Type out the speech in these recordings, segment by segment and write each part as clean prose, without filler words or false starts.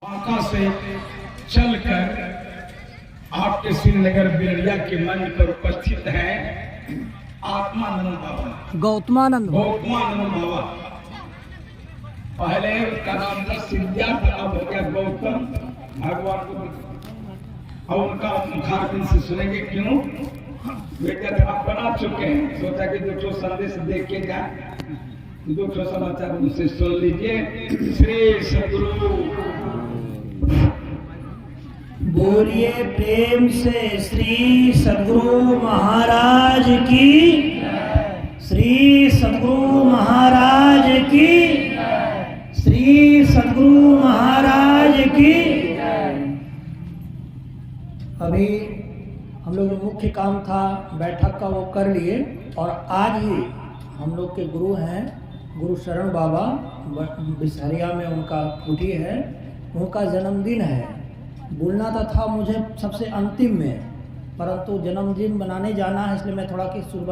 बांका से चलकर आपके श्रीनगर बिलरिया के मंच पर उपस्थित हैं आत्मानंद बाबा, गौतमानंद बाबा। पहले उसका नाम था सिद्धार्थ, अब हो गया गौतम भगवान को। और उनका मुखारबिंद से सुनेंगे क्यों बेटा आप बना चुके हैं, सोचा कि दो ठो संदेश देख के जाए, दो ठो समाचार उनसे सुन लीजिए। श्री सद्गुरु बोलिए प्रेम से श्री सद्गुरु महाराज की, श्री सद्गुरु महाराज की, श्री सद्गुरु महाराज की। अभी हम लोग जो मुख्य काम था बैठक का वो कर लिए, और आज ही हम लोग के गुरु हैं गुरु शरण बाबा, बिसहरिया में उनका कुटी है, उनका जन्मदिन है। बोलना तो था मुझे सबसे अंतिम में, परंतु जन्मदिन मनाने जाना है, इसलिए मैं थोड़ा कि शुरू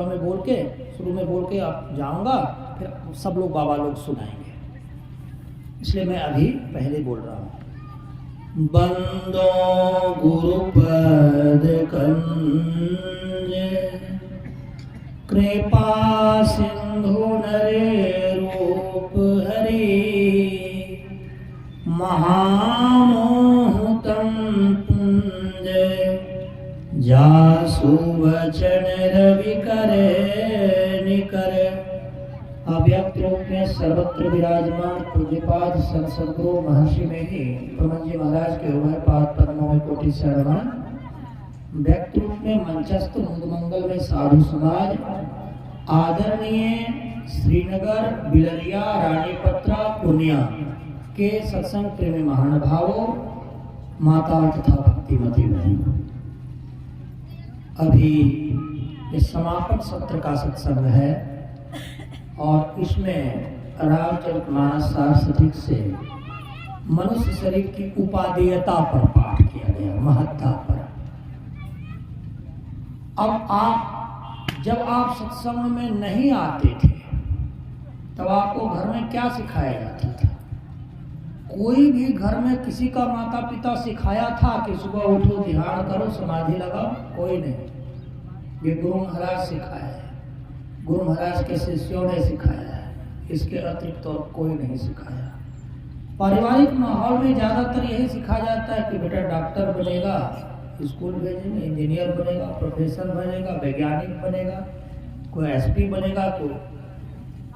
में बोल के आप जाऊंगा, फिर सब लोग बाबा लोग सुनाएंगे, इसलिए मैं अभी पहले बोल रहा हूँ। बंदो गुरुपद कंज कृपा सिंधु नरे रूप हरि महामोहतम पुंज जासु वचन रवि करे निकर। अव्यक्त रूप में सर्वत्र विराजमान पूज्यपाद सदगुरु महर्षि में ही ब्रह्मन जी महाराज के उभय पाद पद्मों में कोटि शरण। व्यक्त रूप में मंचस्थ मुदमंगल में साधु समाज, आदरणीय श्रीनगर बिलरिया रानीपत्रा पूर्णिया के सत्संग प्रेमी महानुभावों, माता तथा भक्तिमती बहनों, अभी इस समापन सत्र का सत्संग है और इसमें रामचरितमानस सारस्वती से मनुष्य शरीर की उपादेयता पर पाठ किया गया, महत्ता पर। अब जब आप सत्संग में नहीं आते थे तब आपको घर में क्या सिखाया जाता था? कोई भी घर में किसी का माता पिता सिखाया था कि सुबह उठो, ध्यान करो, समाधि लगाओ? कोई नहीं। ये गुरु महाराज सिखाया है, गुरु महाराज के शिष्यों ने सिखाया है, इसके अतिरिक्त तो कोई नहीं सिखाया। पारिवारिक माहौल में ज़्यादातर यही सिखाया जाता है कि बेटा डॉक्टर बनेगा, स्कूल भेजेंगे, इंजीनियर बनेगा, प्रोफेसर बनेगा, वैज्ञानिक बनेगा, कोई एसपी बनेगा,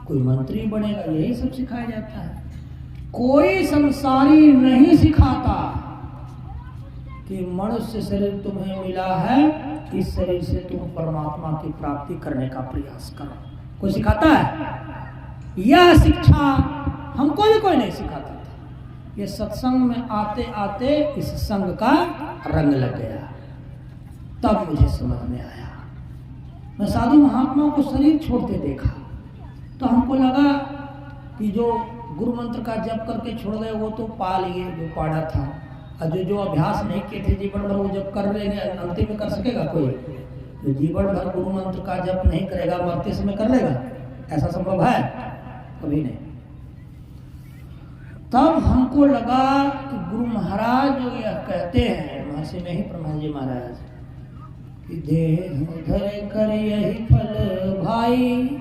कोई मंत्री बनेगा, यही सब सिखाया जाता है। कोई संसारी नहीं सिखाता कि मनुष्य शरीर तुम्हें मिला है, इस शरीर से तुम परमात्मा की प्राप्ति करने का प्रयास करो। कोई सिखाता है? यह शिक्षा हमको भी कोई नहीं सिखाता था। ये सत्संग में आते आते इस संग का रंग लग गया, तब मुझे समझ में आया। मैं साधु महात्माओं को शरीर छोड़ते देखा तो हमको लगा कि जो गुरु मंत्र का जप करके छोड़ गए वो तो पा लिए जो पाना था, और जो अभ्यास नहीं किए थे जीवन भर वो जब कर लेंगे, अंतिम में कर सकेगा कोई? जो जीवन भर गुरु मंत्र का जप नहीं करेगा मरते समय कर लेगा? ऐसा संभव है? कभी नहीं। तब हमको लगा कि गुरु महाराज जो यह कहते हैं, महर्षि में ही ब्रह्मा जी महाराज, कि देह धर कर यही फल भाई,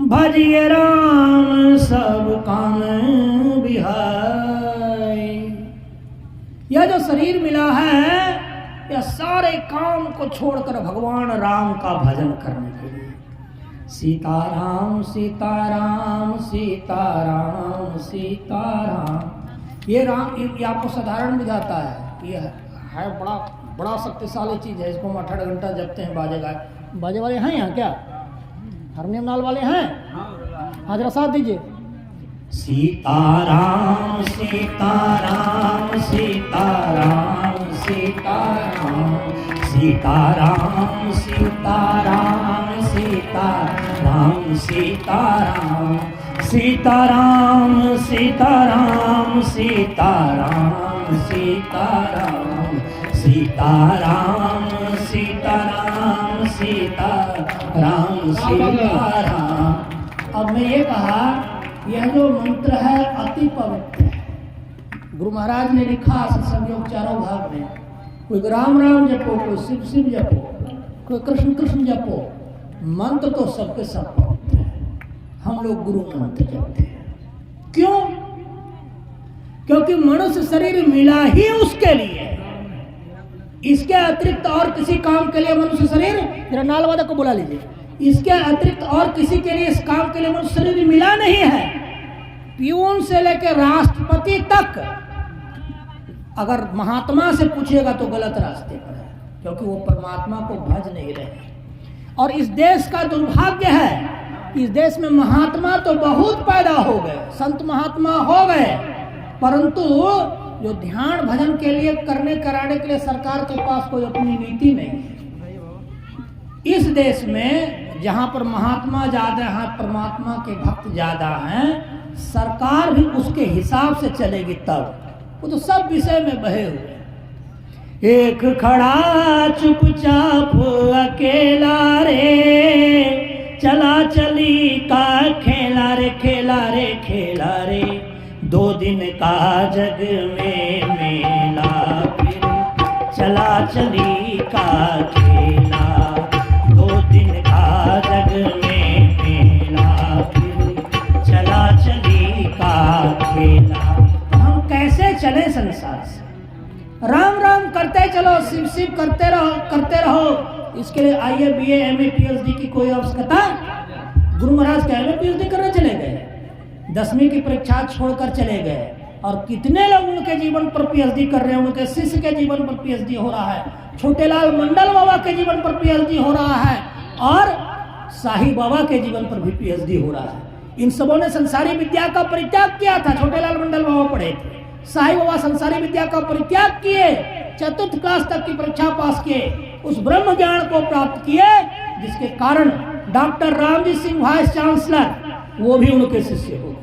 भजिए राम सब काम बिहाई। यह जो शरीर मिला है, यह सारे काम को छोड़कर भगवान राम का भजन करने के लिए। सीताराम सीताराम सीताराम सीताराम। ये राम ये आपको साधारण बुझाता है, ये है बड़ा शक्तिशाली चीज है। इसको हम 8 घंटा जपते हैं। बाजे वाले हैं यहाँ क्या? हारमोनियम नाल वाले हैं? हाँ जरा साथ दीजिए। सीताराम सीताराम सीताराम सीताराम सीताराम सीताराम सीताराम सीताराम सीताराम सीताराम सीताराम सीताराम सीताराम सीताराम सीताराम सीताराम। अब मैं ये कहा, यह जो मंत्र है अति पवित्र है, गुरु महाराज ने लिखा सत्संग योग चारों भाग में, कोई राम राम जपो, कोई शिव शिव जपो, कोई कृष्ण कृष्ण जपो, मंत्र तो सबके सब पढ़ते हैं, हम लोग गुरु मंत्र जपते हैं। क्यों? क्योंकि मनुष्य शरीर मिला ही उसके लिए, इसके अतिरिक्त और किसी काम के लिए मनुष्य शरीर, मेरा नाल वादा को बुला लीजिए, इसके अतिरिक्त और किसी के लिए इस काम के लिए मनुष्य शरीर मिला नहीं है। प्यून से लेकर राष्ट्रपति तक अगर महात्मा से पूछेगा तो गलत रास्ते पर है, क्योंकि वो परमात्मा को भज नहीं रहे। और इस देश का दुर्भाग्य है, इस देश में महात्मा तो बहुत पैदा हो गए, संत महात्मा हो गए, परंतु जो ध्यान भजन के लिए करने कराने के लिए सरकार के पास कोई अपनी नीति नहीं है। इस देश में जहां पर महात्मा ज्यादा हैं, परमात्मा के भक्त ज्यादा हैं, सरकार भी उसके हिसाब से चलेगी तब। वो तो सब विषय में बहे हुए। एक खड़ा चुपचाप अकेला रे, चला चली का खेला रे, खेला रे, खेला रे, 2 दिन का जग में मेला, फिर चला चली का खेला, 2 दिन का जग में मेला, फिर चला चली का खेला। हम कैसे चले संसार से? राम राम करते चलो, शिव शिव करते रहो। इसके लिए आईए बीए एमए पीएचडी की कोई आवश्यकता? गुरु महाराज क्या एमए पीएचडी करने चले गए, 10वीं की परीक्षा छोड़कर चले गए, और कितने लोग उनके जीवन पर पीएचडी कर रहे हैं। उनके शिष्य के जीवन पर पीएचडी हो रहा है, छोटेलाल मंडल बाबा के जीवन पर पीएचडी हो रहा है, और साईं बाबा के जीवन पर भी पीएचडी हो रहा है। इन सबों ने संसारी विद्या का परित्याग किया था। छोटेलाल मंडल बाबा पढ़े थे, साईं बाबा संसारी विद्या का परित्याग किए, 4th क्लास तक की परीक्षा पास किए, उस ब्रह्म ज्ञान को प्राप्त किए, जिसके कारण doctor Ramji Singh vice chancellor, वो भी उनके शिष्य हो गए।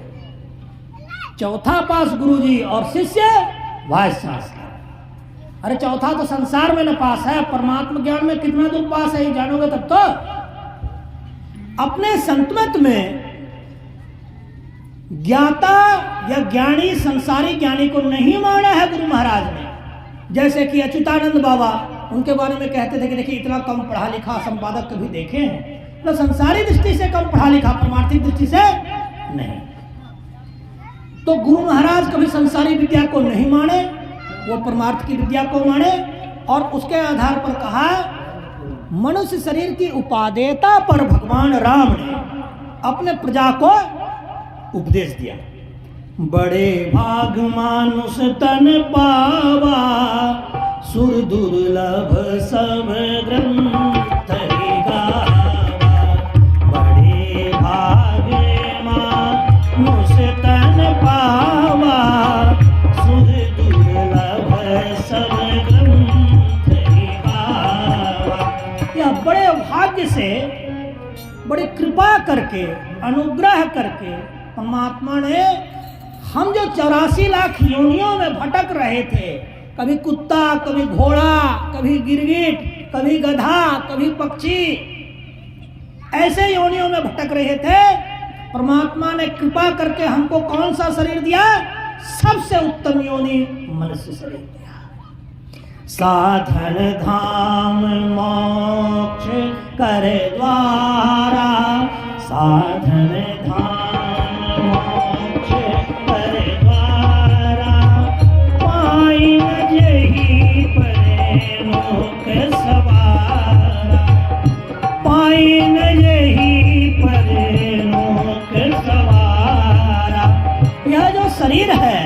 4था पास गुरुजी और शिष्य वाइस चांसलर। अरे 4था तो संसार में न पास है, परमात्मा ज्ञान में कितना दूर पास है ये जानोगे तब तो। अपने संतमत में ज्ञाता या ज्ञानी संसारी ज्ञानी को नहीं माना है गुरु महाराज ने। जैसे कि अच्युतानंद बाबा, उनके बारे में कहते थे कि देखिए इतना कम पढ़ा लिखा संपादक कभी देखे हैं, तो संसारी दृष्टि से कम पढ़ा लिखा, परमार्थिक दृष्टि से नहीं। तो गुरु महाराज कभी संसारी विद्या को नहीं माने, वो परमार्थ की विद्या को माने, और उसके आधार पर कहा मनुष्य शरीर की उपादेयता पर भगवान राम ने अपने प्रजा को उपदेश दिया। बड़े भाग मानुष तन पावा, सुर दुर्लभ सब ग्रंथ गावा। बड़े भाग मानुष तन पावा, सुर दुर्लभ सब ग्रंथ गावा। यह बड़े भाग्य से, बड़ी कृपा करके, अनुग्रह करके परमात्मा ने हम जो 84 लाख योनियों में भटक रहे थे, कभी कुत्ता, कभी घोड़ा, कभी गिरगिट, कभी गधा, कभी पक्षी, ऐसे योनियों में भटक रहे थे, परमात्मा ने कृपा करके हमको कौन सा शरीर दिया? सबसे उत्तम योनि मनुष्य शरीर दिया। साधन धाम मोक्ष कर द्वारा, साधन धाम मोक्ष कर द्वारा, पाइन जही परे लोक सवारा, पाइन जही परे लोक सवारा। यह जो शरीर है,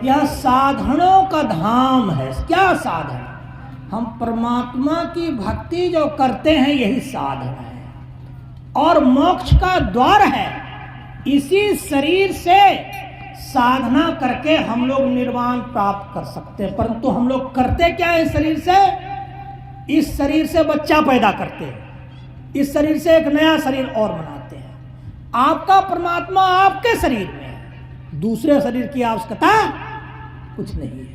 यह साधनों का धाम है। क्या साधन? हम परमात्मा की भक्ति जो करते हैं यही साधन है, और मोक्ष का द्वार है। इसी शरीर से साधना करके हम लोग निर्वाण प्राप्त कर सकते हैं, परंतु हम लोग करते क्या है? इस शरीर से, इस शरीर से बच्चा पैदा करते हैं, इस शरीर से एक नया शरीर और बनाते हैं। आपका परमात्मा आपके शरीर में है, दूसरे शरीर की आवश्यकता कुछ नहीं है।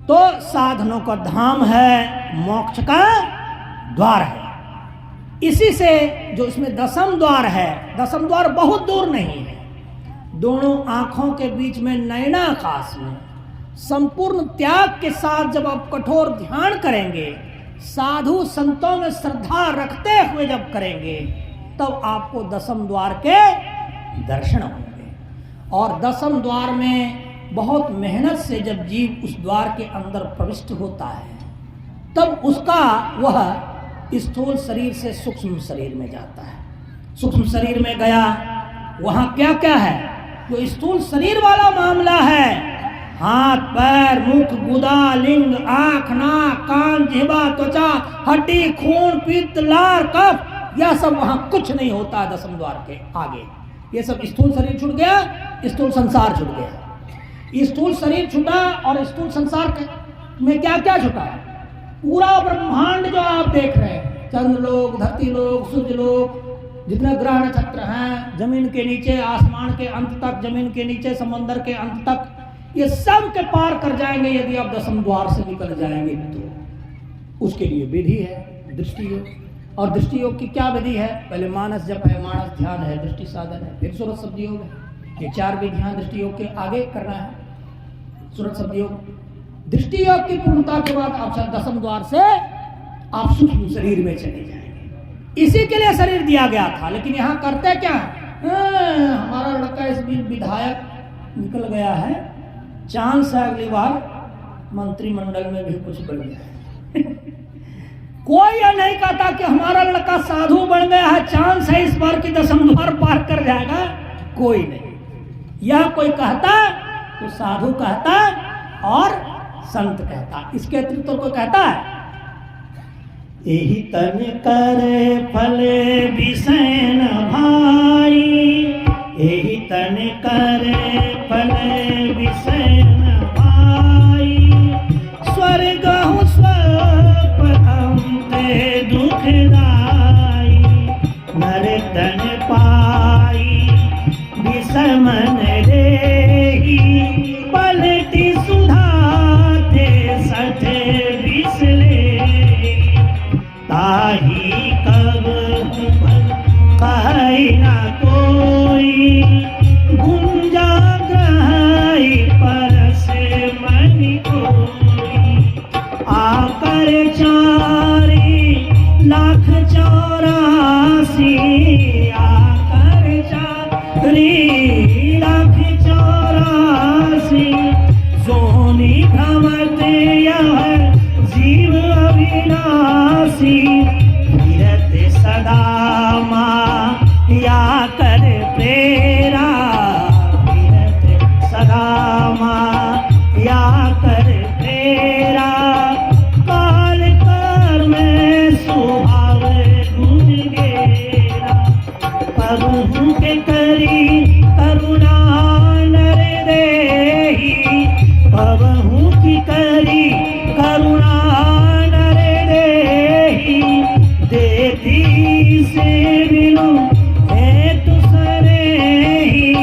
तो साधनों का धाम है, मोक्ष का द्वार है। इसी से जो इसमें 10म द्वार है, 10म द्वार बहुत दूर नहीं है, दोनों आंखों के बीच में नयनाकाश में संपूर्ण त्याग के साथ जब आप कठोर ध्यान करेंगे, साधु संतों में श्रद्धा रखते हुए जब करेंगे, तब आपको दसम द्वार के दर्शन होंगे। और दसम द्वार में बहुत मेहनत से जब जीव उस द्वार के अंदर प्रविष्ट होता है, तब उसका वह स्थूल शरीर से सूक्ष्म शरीर में जाता है। सूक्ष्म शरीर में गया, वहां क्या क्या है? जो स्थूल शरीर वाला मामला है, हाथ पैर मुख गुदा लिंग आंख नाक कान जिह्वा त्वचा हड्डी खून पित्त लार कफ, यह सब वहां कुछ नहीं होता है। दसम द्वार के आगे ये सब स्थूल शरीर छूट गया, स्थूल संसार छूट गया। स्थूल शरीर छूटा और स्थूल संसार में क्या क्या छूटा? पूरा ब्रह्मांड जो आप देख रहे हैं, चंद्रलोक धरती लोक सूर्य लोक, जितने ग्रह नक्षत्र हैं, जमीन के नीचे आसमान के अंत तक, जमीन के नीचे समंदर के अंत तक, ये सब के पार कर जाएंगे यदि आप दसम द्वार से निकल जाएंगे। तो उसके लिए विधि है दृष्टि योग। और दृष्टि योग की क्या विधि है? पहले मानस जप है, मानस ध्यान है, दृष्टि साधन है, फिर सूरत शब्द योग है। ये 4 विधियां दृष्टि योग के आगे करना है। सूरत शब्द योग, दृष्टि योग की पूर्णता के बाद आप दसम द्वार से आप सूक्ष्म शरीर में चले जाएंगे। इसी के लिए शरीर दिया गया था। लेकिन यहाँ करते क्या है? हमारा लड़का इस बीच विधायक निकल गया है, चांस से अगली बार मंत्रिमंडल में भी कुछ बढ़ गया है। कोई यह नहीं कहता कि हमारा लड़का साधु बन गया है, चांस है इस बार की दसम द्वार पार कर जाएगा। कोई नहीं। यह कोई कहता तो साधु कहता और संत कहता, इसके अतिरिक्त तो कोई कहता है? यही तन करे फले विषय न भाई, यही तन करे फले विषय न भाई, स्वर्ग स्वप अंते दुखदाई, नर तन पाई विषमन रेही, पलटी सुधाते सठे विसले, ताही कब कहे ना कोई, गुंजा ग्रहाई परस मन कोई, आकर 4 लाख 84, आकर 4 लाख 84, सोनी भ्रमत यह जीव अविनाशी, फिरत सदा माया कर प्रेरा, फिरत सदा माया कर प्रेरा, काल कर में स्वभाव गुण गेरा, प्रभु के करी करुणा नर देही, प्रभु की करी करुणा नर देही, देती से बिनु हेतु सरेही,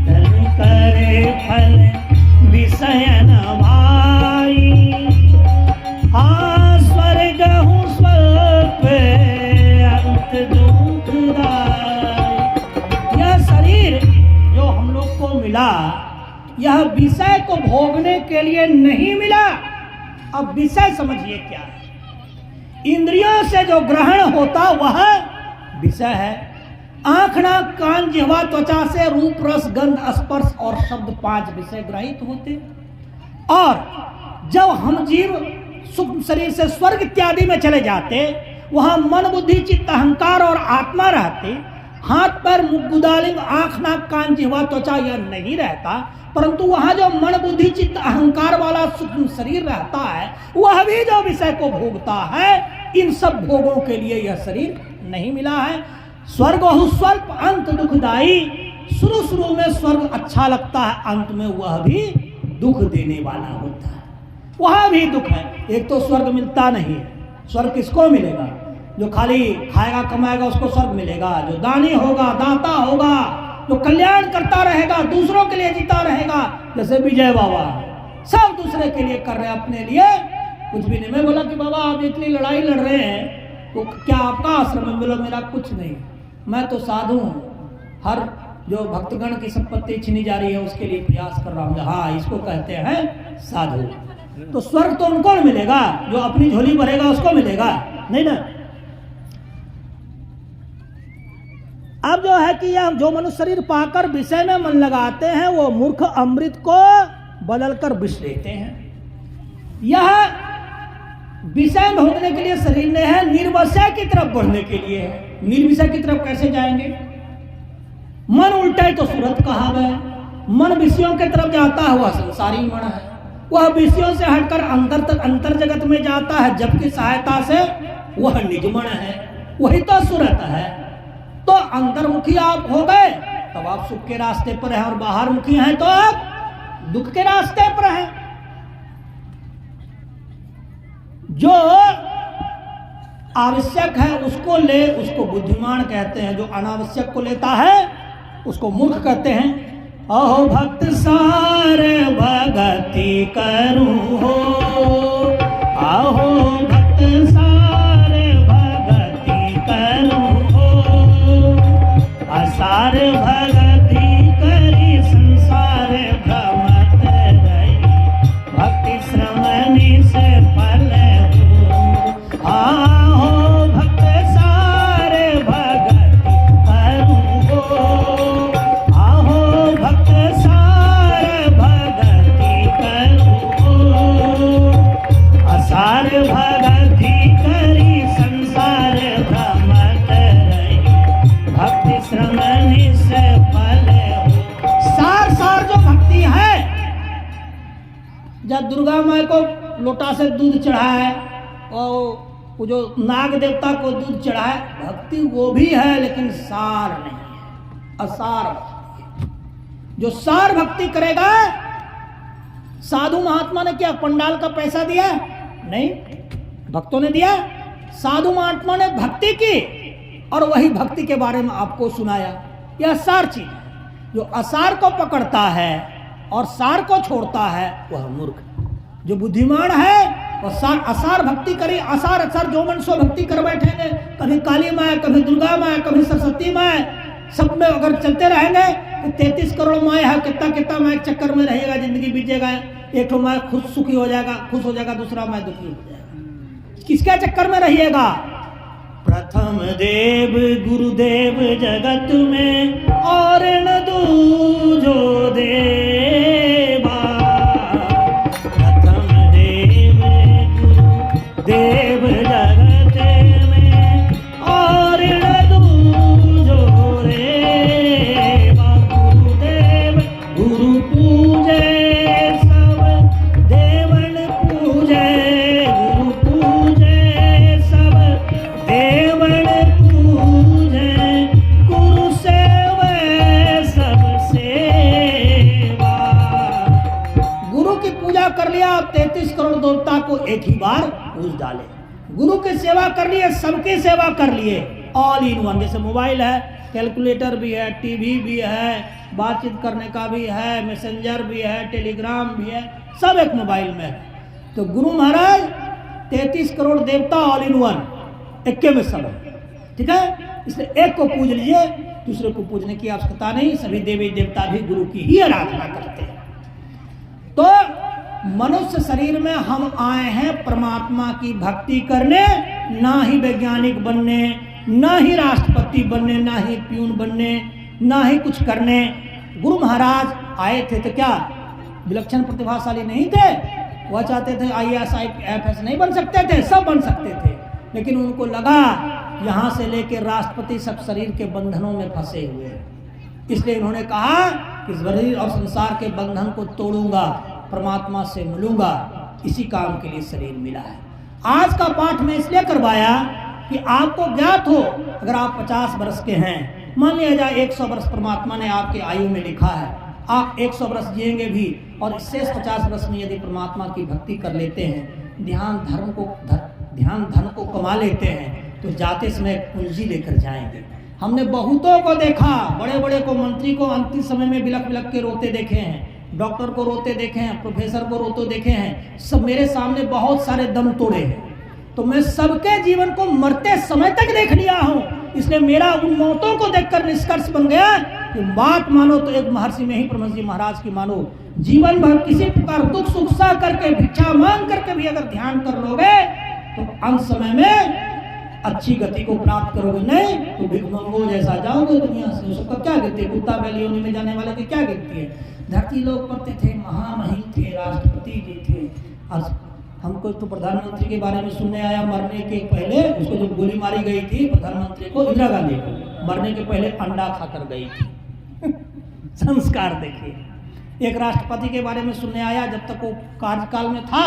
तन करे फल विषय न भाई, स्वर्ग हूँ स्वल्प अंत दुखदाई। यह शरीर जो हम लोग को मिला, यह विषय को भोगने के लिए नहीं मिला। अब विषय समझिए क्या है? इंद्रियों से जो ग्रहण होता वह विषय है। आंख नाक कान जिह्वा त्वचा से रूप रस गंध स्पर्श और शब्द 5 विषय ग्रहित होते। और जब हम जीव सूक्ष्म शरीर से स्वर्ग इत्यादि में चले जाते, वहां मन बुद्धि चित्त अहंकार और आत्मा रहते। हाथ पैर मुख गुदालिंग आंख नाक कान जिह्वा त्वचा यह नहीं रहता, परंतु वहां जो मन बुद्धि चित्त अहंकार वाला सूक्ष्म शरीर रहता है, वह भी जो विषय को भोगता है। इन सब भोगों के लिए यह शरीर नहीं मिला है। स्वर्ग हो स्वल्प अंत दुखदाई, शुरू में स्वर्ग अच्छा लगता है, अंत में वह भी दुख देने वाला होता है। वह भी दुख है। एक तो स्वर्ग मिलता नहीं है। स्वर्ग किसको मिलेगा? जो खाली खाएगा कमाएगा उसको स्वर्ग मिलेगा। जो दानी होगा, दाता होगा, जो कल्याण करता रहेगा, दूसरों के लिए जीता रहेगा, जैसे विजय बाबा सब दूसरे के लिए कर रहे हैं, अपने लिए कुछ भी नहीं। मैं बोला कि बाबा आप इतनी लड़ाई लड़ रहे हैं तो क्या आपका आश्रम है? बोला मेरा कुछ नहीं, मैं तो साधु हूँ। हर जो भक्तगण की संपत्ति छीनी जा रही है उसके लिए प्रयास कर रहा हूँ। हाँ, इसको कहते हैं साधु। तो स्वर्ग तो उनको मिलेगा जो अपनी झोली भरेगा, उसको मिलेगा नहीं ना। अब जो है कि यह जो मनुष्य शरीर पाकर विषय में मन लगाते हैं वो मूर्ख अमृत को बदलकर विष लेते हैं। यह विषय भोगने के लिए शरीर ने है, निर्विषय की तरफ बढ़ने के लिए है। निर्विषय की तरफ कैसे जाएंगे? मन उल्टा तो सूरत कहा गया। मन विषयों की तरफ जाता है वह संसारी मन है, वह विषयों से हटकर अंतर जगत में जाता है, जबकि सहायता से वह निज मन है, वही तो सूरत है। तो अंतर्मुखी आप हो गए तब आप सुख के रास्ते पर हैं, और बाहर मुखी हैं तो आप दुख के रास्ते पर हैं। जो आवश्यक है उसको ले, उसको बुद्धिमान कहते हैं। जो अनावश्यक को लेता है उसको मूर्ख कहते हैं। अहो भक्त सार भगति करूं हो, अहो भक्त सार भगति करूं हो, असार भगति करी संसार भ्रमत गई, भक्ति श्रमणि से फल हो। आहो भक्त सार भगति करूं हो, आहो भक्त सार भगति करूं हो, असार भगति करी संसार भ्रमत रही, भक्ति श्रमणि से फल हो। सार सार जो भक्ति है, जब दुर्गा माँ को लोटा से दूध चढ़ाए और वो जो नाग देवता को दूध चढ़ाए, भक्ति वो भी है लेकिन सार नहीं है, असार भक्ति है। जो सार भक्ति करेगा, साधु महात्मा ने क्या पंडाल का पैसा दिया? नहीं, भक्तों ने दिया। साधु महात्मा ने भक्ति की और वही भक्ति के बारे में आपको सुनाया। यह सार चीज है। जो असार को पकड़ता है और सार को छोड़ता है वह मूर्ख। जो बुद्धिमान है वह सार असार भक्ति करे। असार असार जो मन सो भक्ति कर बैठेंगे, कभी काली माँ, कभी दुर्गा माँ, कभी सरस्वती माँ, सब में अगर चलते रहेंगे तो 33 करोड़ माँ है, कितना कितना माँ के चक्कर में रहेगा, जिंदगी बीतेगा। एक तो माँ खुद सुखी हो जाएगा, खुश हो जाएगा, दूसरा माँ दुखी हो जाएगा। किसके चक्कर में रहिएगा? प्रथम देव गुरुदेव जगत में और न दूजो देवा, प्रथम देव गुरुदेव जगत में और न दूजो देवा। गुरुदेव गुरु पूजे सब देवन पूजे, गुरु पूजे सब देवन पूजे, गुरु सेवे सब सेवा। गुरु की पूजा कर लिया आप, 33 करोड़ देवता को एक ही बार पूज डाले। गुरु की सेवा कर लिए, सबकी सेवा कर लिए, ऑल इन वन। जैसे मोबाइल है, कैलकुलेटर भी है, टीवी भी है, बातचीत करने का भी है, मैसेंजर भी है, टेलीग्राम भी है, सब एक मोबाइल में है। तो गुरु महाराज 33 करोड़ देवता ऑल इन वन, एक में सब है। ठीक है, इसलिए एक को पूज लीजिए, दूसरे को पूजने की आवश्यकता नहीं। सभी देवी देवता भी गुरु की ही आराधना करते हैं। तो मनुष्य शरीर में हम आए हैं परमात्मा की भक्ति करने, ना ही वैज्ञानिक बनने, ना ही राष्ट्रपति बनने, ना ही प्यून बनने, ना ही कुछ करने। गुरु महाराज आए थे तो क्या विलक्षण प्रतिभाशाली नहीं थे? वह चाहते थे IAS IFS नहीं बन सकते थे, सब बन सकते थे, लेकिन उनको लगा यहाँ से लेकर राष्ट्रपति सब शरीर के बंधनों में फंसे हुए हैं। इसलिए उन्होंने कहा कि शरीर और संसार के बंधन को तोड़ूंगा, परमात्मा से मिलूंगा। इसी काम के लिए शरीर मिला है। आज का पाठ मैं इसलिए करवाया कि आपको ज्ञात हो, अगर आप 50 वर्ष के हैं, मान लिया जाए 100 वर्ष परमात्मा ने आपके आयु में लिखा है, आप 100 वर्ष जिएंगे भी, और इससे 50 वर्ष में यदि परमात्मा की भक्ति कर लेते हैं, ध्यान धन को कमा लेते हैं, तो जाते समय पूंजी लेकर जाएंगे। हमने बहुतों को देखा, बड़े बड़े को, मंत्री को अंतिम समय में बिलख बिलख के रोते देखे हैं, डॉक्टर को रोते देखे हैं, प्रोफेसर को रोते देखे हैं, सब मेरे सामने बहुत सारे दम तोड़े हैं। तो मैं सबके जीवन को मरते समय तक देख लिया हूं, इसलिए मेरा उन मौतों को देखकर निष्कर्ष बन गया कि बात मानो तो एक महर्षि में ही परमहंस जी महाराज की मानो, जीवन भर किसी प्रकार दुख सुख सह करके भिक्षा मांग करके भी अगर ध्यान कर लोगे तो अंत समय में अच्छी गति को प्राप्त करोगे, नहीं तो भिखमंगो जैसा जाओगे दुनिया से। उसका क्या गिनती है, कुत्ता बैल योनि में जाने वाले की क्या गिनती है। धरती लोग पढ़ते थे, महामहिम थे, राष्ट्रपति जी थे। आज हमको तो प्रधानमंत्री के बारे में सुनने आया, मरने के पहले उसको जब गोली मारी गई थी प्रधानमंत्री को, इंदिरा गांधी को, मरने के पहले अंडा खाकर गई थी। संस्कार देखिए। एक राष्ट्रपति के बारे में सुनने आया, जब तक वो कार्यकाल में था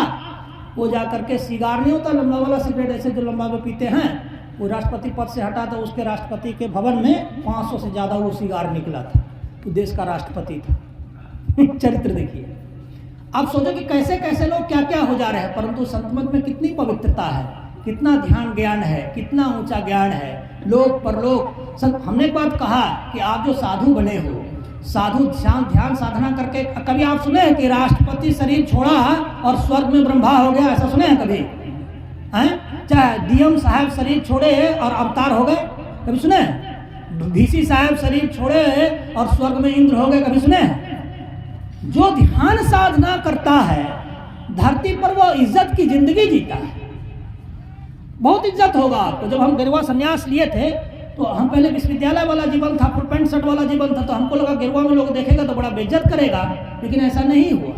वो जाकर के सिगार नहीं होता लंबा वाला सिगरेट ऐसे जो लंबा में पीते हैं, वो राष्ट्रपति पद से हटा तो उसके राष्ट्रपति के भवन में 500 से ज़्यादा वो सिगार निकला था। वो देश का राष्ट्रपति था। चरित्र देखिए। आप सोचो कि कैसे कैसे लोग क्या क्या हो जा रहे हैं, परंतु संत मत में कितनी पवित्रता है, कितना ध्यान ज्ञान है, कितना ऊंचा ज्ञान है, लोक परलोक। संत हमने एक बात कहा कि आप जो साधु बने हो, साधु ध्यान साधना करके, कभी आप सुने हैं कि राष्ट्रपति शरीर छोड़ा और स्वर्ग में ब्रह्मा हो गया, ऐसा सुने हैं कभी? हैं? चाहे डीएम साहब शरीर छोड़े और अवतार हो गए, कभी सुने हैं? डीसी साहब शरीर छोड़े और स्वर्ग में इंद्र हो गए, कभी सुने हैं? जो ध्यान साधना करता है धरती पर वो इज्जत की जिंदगी जीता है, बहुत इज्जत होगा आपको। जब हम गिरवा संन्यास लिए थे तो हम पहले विश्वविद्यालय वाला जीवन था, फुल पैंट शर्ट वाला जीवन था, तो हमको लगा गिरवा में लोग देखेगा तो बड़ा बेइज्जत करेगा, लेकिन ऐसा नहीं हुआ।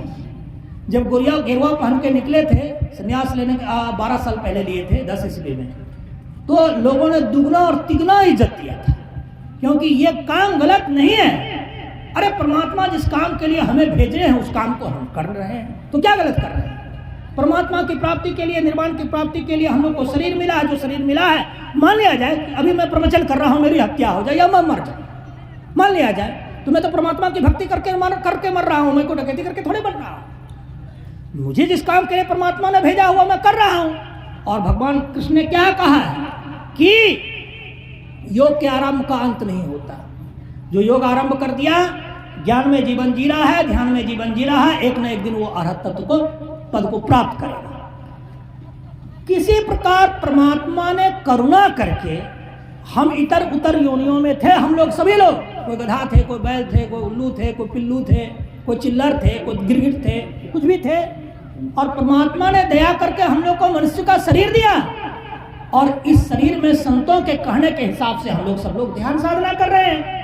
जब गिरवा पहन के निकले थे संन्यास लेने के 12 साल पहले लिए थे 10 ईस्वी में, तो लोगों ने दुगना और तिगना इज्जत दिया था, क्योंकि ये काम गलत नहीं है। अरे परमात्मा जिस काम के लिए हमें भेज रहे हैं उस काम को हम कर रहे हैं, तो क्या गलत कर रहे हैं? परमात्मा की प्राप्ति के लिए, निर्वाण की प्राप्ति के लिए हम लोग को शरीर मिला है, जो शरीर मिला है, मान लिया जाए अभी मैं प्रवचन कर रहा हूं, मेरी हत्या हो जाए या मैं मर जाऊं, मान लिया जाए, तो मैं तो परमात्मा की भक्ति करके मर रहा हूं, मैं को डकैती करके थोड़े मर रहा हूं। मुझे जिस काम के लिए परमात्मा ने भेजा हुआ मैं कर रहा हूं। और भगवान कृष्ण ने क्या कहा है कि योग के आरंभ का अंत नहीं होता। जो योग आरंभ कर दिया, ज्ञान में जीवन जी रहा है, ध्यान में जीवन जी रहा है, एक न एक दिन वो अरहत तत्व को पद को प्राप्त करेगा। किसी प्रकार परमात्मा ने करुणा करके, हम इतर उतर योनियों में थे, हम लोग सभी लोग, कोई गधा थे, कोई बैल थे, कोई उल्लू थे, कोई पिल्लू थे, कोई चिल्लर थे, कोई गिरगिट थे, कुछ भी थे, और परमात्मा ने दया करके हम लोग को मनुष्य का शरीर दिया, और इस शरीर में संतों के कहने के हिसाब से हम लोग सब लोग ध्यान साधना कर रहे हैं।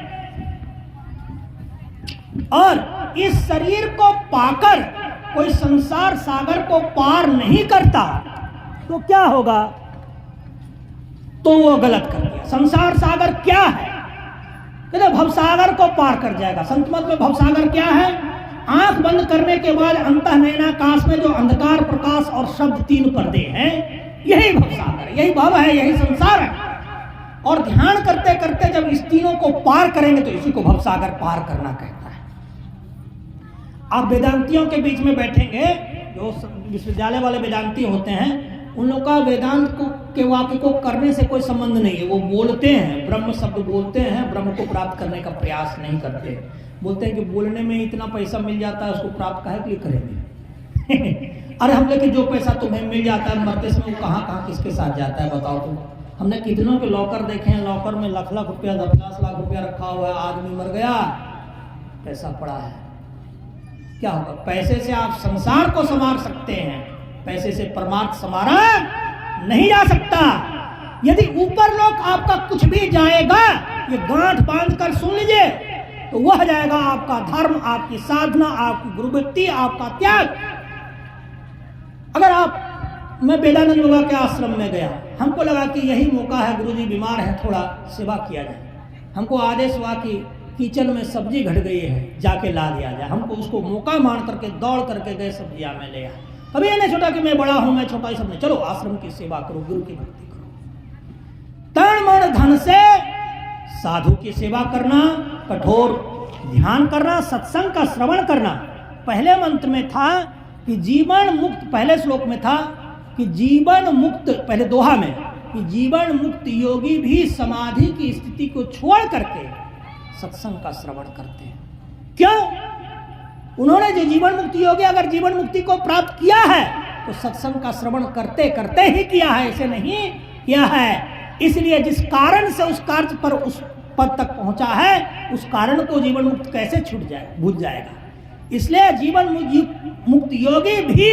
और इस शरीर को पाकर कोई संसार सागर को पार नहीं करता तो क्या होगा? तो वो गलत कर दिया। संसार सागर क्या है? कहते भवसागर को पार कर जाएगा। संत मत में भवसागर क्या है? आंख बंद करने के बाद अंतःनयनाकाश में जो अंधकार, प्रकाश और शब्द 3 पर्दे हैं, यही भवसागर है, यही भव है, यही संसार है। और ध्यान करते करते जब इस तीनों को पार करेंगे तो इसी को भवसागर पार करना कहता है। आप वेदांतियों के बीच में बैठेंगे, जो विश्वविद्यालय वाले वेदांती होते हैं, उन लोग का वेदांत के वाक्य को करने से कोई संबंध नहीं है। वो बोलते हैं, ब्रह्म शब्द बोलते हैं, ब्रह्म को प्राप्त करने का प्रयास नहीं करते। बोलते हैं कि बोलने में इतना पैसा मिल जाता है, उसको प्राप्त काहे के लिए करेंगे? अरे हम लेकिन जो पैसा तुम्हें मिल जाता है मरते समय, वो कहाँ कहाँ किसके साथ जाता है बताओ तुम? हमने कितनों के लॉकर देखे हैं, लॉकर में लाख लाख रुपया, 50 लाख रुपया रखा हुआ है, आदमी मर गया, पैसा पड़ा है। क्या होगा? पैसे से आप संसार को संवार सकते हैं, पैसे से परमार्थ संवारा नहीं जा सकता। यदि ऊपर लोग आपका कुछ भी जाएगा, ये गांठ बांध कर सुन लीजिए, तो वह जाएगा आपका धर्म, आपकी साधना, आपकी गुरुभक्ति, आपका त्याग। अगर मैं वेदानंद बाबा के आश्रम में गया, हमको लगा कि यही मौका है, गुरुजी बीमार है, थोड़ा सेवा किया जाए। हमको आदेश हुआ कि किचन में सब्जी घट गई है, जाके ला दिया जाए। हमको उसको मौका मान करके दौड़ करके गए, सब्जियां में ले आए। कभी ये नहीं छोटा कि मैं बड़ा हूं, मैं छोटा, ही सब नहीं। चलो आश्रम की सेवा करो, गुरु की भक्ति करो। तन मन धन से साधु की सेवा करना, कठोर ध्यान करना, सत्संग का श्रवण करना। पहले मंत्र में था कि जीवन मुक्त, पहले श्लोक में था कि जीवन मुक्त, पहले दोहा में कि जीवन मुक्त योगी भी समाधि की स्थिति को छोड़ करके सत्संग का श्रवण करते हैं। क्यों? उन्होंने जो जीवन मुक्ति योगी अगर जीवन मुक्ति को प्राप्त किया है तो सत्संग का श्रवण करते करते ही किया है, ऐसे नहीं किया है। इसलिए जिस कारण से उस कार्य पर, उस पद तक पहुंचा है, उस कारण को जीवन मुक्त कैसे छूट जाए, भूल जाएगा। इसलिए जीवन मुक्त योगी भी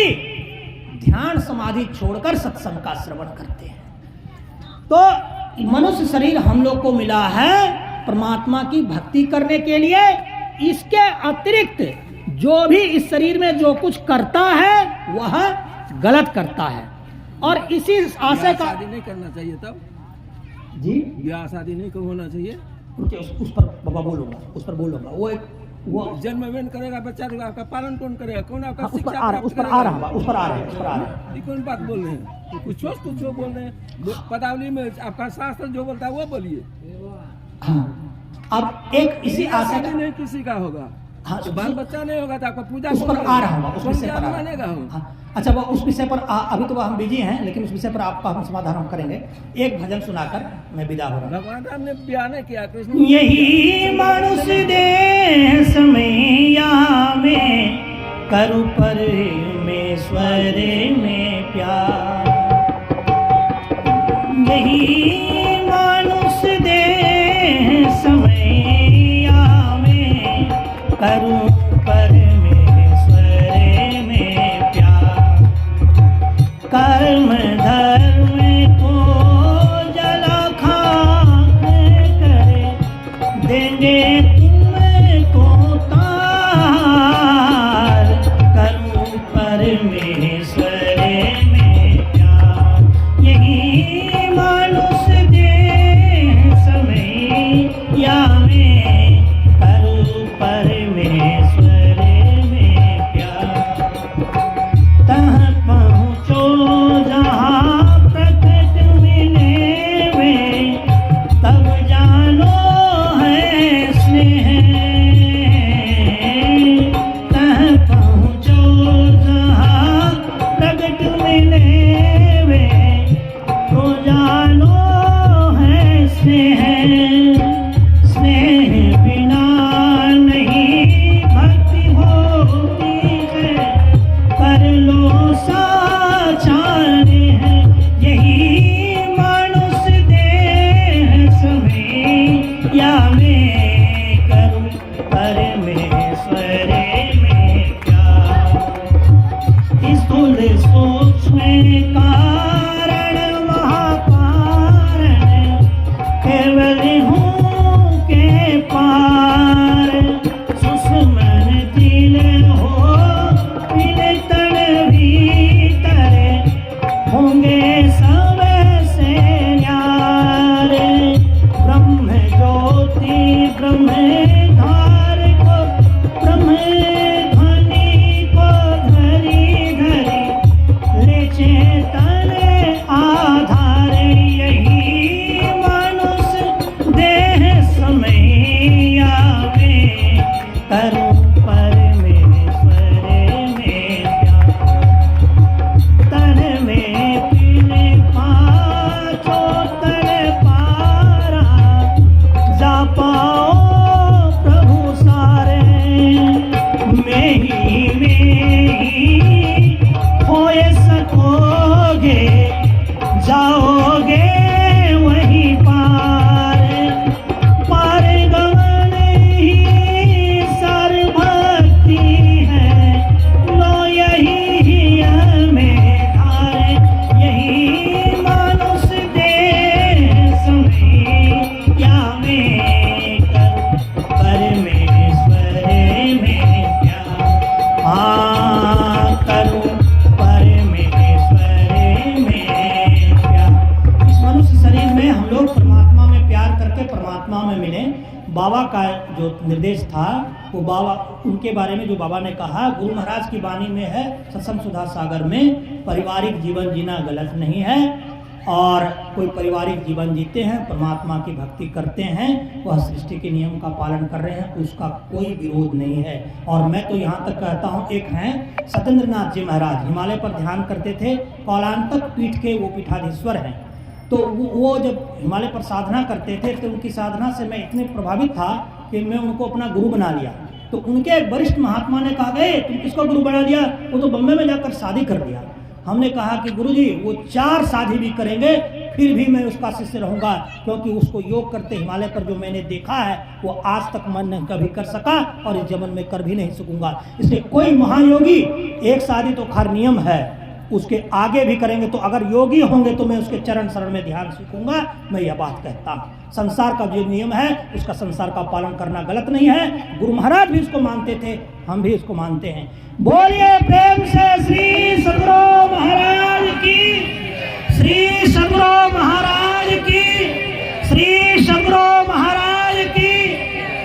ध्यान समाधि छोड़कर सत्संग का श्रवण करते हैं। तो मनुष्य शरीर हम लोग को मिला है परमात्मा की भक्ति करने के लिए। इसके अतिरिक्त जो भी इस शरीर में जो कुछ करता है वह गलत करता है। और इसी आशय का शादी नहीं करना चाहिए, तब जी ब्याह शादी नहीं होना चाहिए। उस पर बाबा बोलूंगा, उस पर बोलूंगा। वो जन्म वेन करेगा बच्चा, तो आपका पालन कौन करेगा, कौन आपका उस पर शिक्षा आ रहा प्राप्त उस पर आ रहा उस पर आ रहे ये कौन बात बोल रहे हैं? तो कुछ बोल रहे हैं। पदावली में आपका शास्त्र जो बोलता है वो बोलिए। हाँ, अब एक इसी आशय शादी का नहीं किसी का होगा, हाँ, तो बाल बच्चा नहीं होगा तो आपका पूजा उस पर कौन आ रहा हूँ, उस कौन विषय पर ज्ञान आ रहा मानेगा हूँ। हम? हाँ, अच्छा वो उस विषय पर अभी तो हम बिजी हैं, लेकिन उस विषय पर आपका हम समाधान हम करेंगे। एक भजन सुनाकर मैं विदा हो रहा हूँ। भगवान राम ने ब्याह नहीं किया, कृष्ण यही मनुष्य देश मैया में करु परमेश्वर में प्यार। यही मनुष्य देश मैया में करु परमेश्वर में प्यार। कर्म धर्म को जला खाक करे देंगे तुमको तार। करूं परमेश्वर में प्यार। यही मानुष देश मैया में करूं परमेश्वर में प्यार। तह पहुँचो जहाँ प्रकट मिले वे, तब जानो है स्नेह। तह पहुँचो जहाँ प्रकट मिले वे, तो जानो है स्नेह। स्नेह बिना नहीं भक्ति होती है, कर लो साचार है। यही मनुष्य देश मैया में करूं परमेश्वर में प्यार। स्थूल सूक्ष्म कारण महाकारण, केवल हूँ के पार। सुषमन दिल हो दिल तन भीतर, होंगे सब से न्यार। ब्रह्म ज्योति ब्रह्म धार को, ब्रह्म ध्वनि को धरी धरी, ले चेतन आधार। यही मनुष्य देह समैया में करूं परमेश्वर में प्यार। तन में पीने पाँचों तन पारा, जा पाओ प्रभु सारे। में ही खोए सकोगे, जाओगे वहीं पार। पार गमन ही सर्वभक्ति है, लो यही हमें धार। यही मनुष्य देश मैया में करूं परमेश्वर में प्यार। हाँ, करूं परमेश्वर में प्यार। इस मनुष्य शरीर में हम लोग परमात्मा में प्यार करके परमात्मा में मिले। बाबा का जो निर्देश था वो बाबा, उनके बारे में जो बाबा ने कहा गुरु महाराज की वाणी में है सत्संग सुधा सागर में, पारिवारिक जीवन जीना गलत नहीं है। और कोई पारिवारिक जीवन जीते हैं, परमात्मा की भक्ति करते हैं, वह सृष्टि के नियम का पालन कर रहे हैं, उसका कोई विरोध नहीं है। और मैं तो यहाँ तक कहता हूँ, एक हैं सत्येंद्रनाथ जी महाराज, हिमालय पर ध्यान करते थे, कौलांतक पीठ के वो पीठाधीश्वर हैं। तो वो जब हिमालय पर साधना करते थे तो उनकी साधना से मैं इतने प्रभावित था कि मैं उनको अपना गुरु बना लिया। तो उनके एक वरिष्ठ महात्मा ने कहा, गए तुम किसको गुरु बना दिया? वो तो बम्बई में जाकर शादी कर दिया। हमने कहा कि गुरुजी वो 4 शादी भी करेंगे फिर भी मैं उसका शिष्य रहूंगा, क्योंकि उसको योग करते हिमालय पर जो मैंने देखा है वो आज तक मैं नहीं कभी कर सका और इस जीवन में कर भी नहीं सकूंगा। इसलिए कोई महायोगी, एक शादी तो खैर नियम है, उसके आगे भी करेंगे, तो अगर योगी होंगे तो मैं उसके चरण शरण में ध्यान सीखूंगा। मैं यह बात कहता हूँ, संसार का जो नियम है उसका संसार का पालन करना गलत नहीं है। गुरु महाराज भी इसको मानते थे, हम भी इसको मानते हैं। बोलिए प्रेम से श्री सद्गुरु महाराज की, श्री सद्गुरु महाराज की, श्री सद्गुरु महाराज की।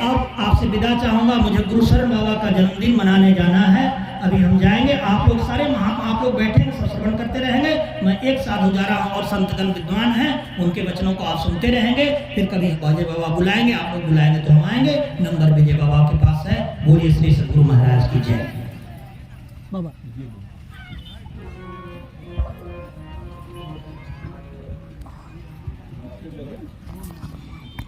अब आपसे विदा चाहूंगा, मुझे गुरुशरण बाबा का जन्मदिन मनाने जाना है। अभी हम जाएंगे, आप लोग सारे आप लोग बैठेंगे, सब श्रवण करते रहेंगे। मैं एक साधु जा रहा हूँ और संतगण विद्वान हैं, उनके वचनों को आप सुनते रहेंगे। फिर कभी बाजे बाबा बुलाएंगे, आप लोग बुलाएंगे तो हम आएंगे। नंबर विजय बाबा के पास है। बोलिए श्री सद्गुरु महाराज की जय। बाबा